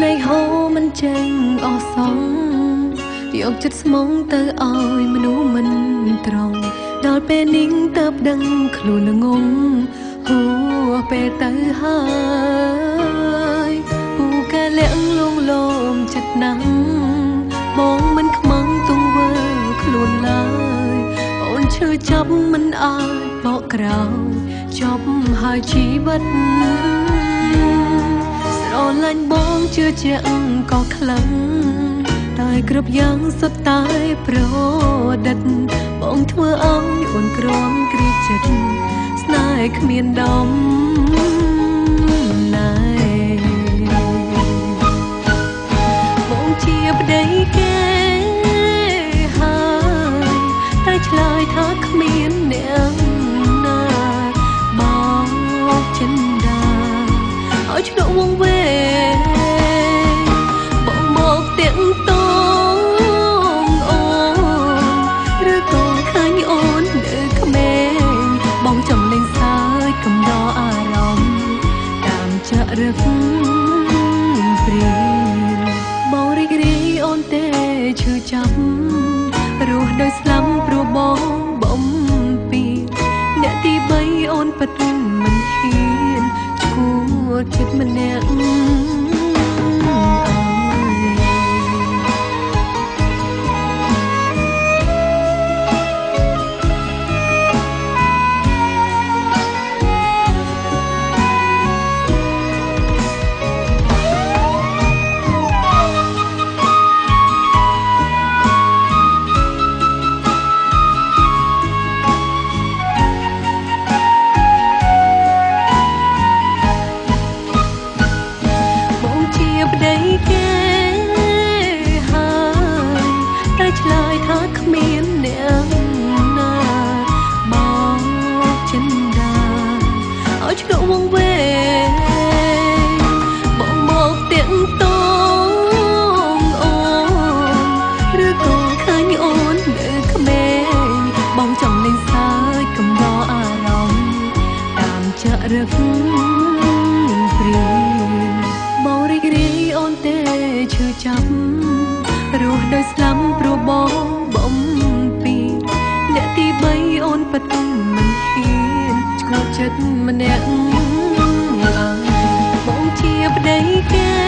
ភ្នែកហូរមិនចេញអស់សងយកចិត្តស្មងទៅឲ្យមនុស្សមិនត្រង់ដល់ពេលនេះទៅដឹងខ្លួនងងហួពេលទៅហើយពូកែលាក់លងលោមចិត្តណាស់បងមិនខ្មាំងទង្វើខ្លួនឡើយអូនឈឺចាប់មិនអាចបកក្រោយចប់ហើយជីវិតស្រឡាញ់បងជឿជាក់ក៏ខ្លាំងតែគ្រប់យ៉ាងសុទ្ធតែប្រឌិតបងធ្វើឲ្យអូនក្រំគ្រីចិត្តស្នេហ៍គ្មានដំណែបងជាប្តីគេហើយតែឆ្លើយថាគ្មានអ្នកណាបងចិនដាឲ្យឆ្លក់វងវែបងមកទាំងតងអូនឬក៏ឃើញអូននៅក្មេងបងចំលេងសើចកំដរអារម្មណ៍តាមចរិតព្រាបងរីករាយអូនទេឈឺចាប់រស់ដោយស្លាប់ព្រោះបងបំពីអ្នកទី3អូនពិតមិនហ៊ានឈួតចិត្តម្នាក់ប្តីគេហើយតែឆ្លើយថាគ្មានអ្នកណាបងចិនដាឲ្យឆ្លក់វងវែបងមកទាំងតងអូនឬក៏ឃើញអូននៅក្មេងបងចង់លេងសើចកំដរអារម្មណ៍តាមចរិតព្រាបងរីករាយអូនទេឈឺចាប់រស់ដោយស្លាប់ព្រោះបងបំពីអ្នកទី3អូនពិតមិនហ៊ានឈួតចិត្តម្នាក់បងជាប្តីគេ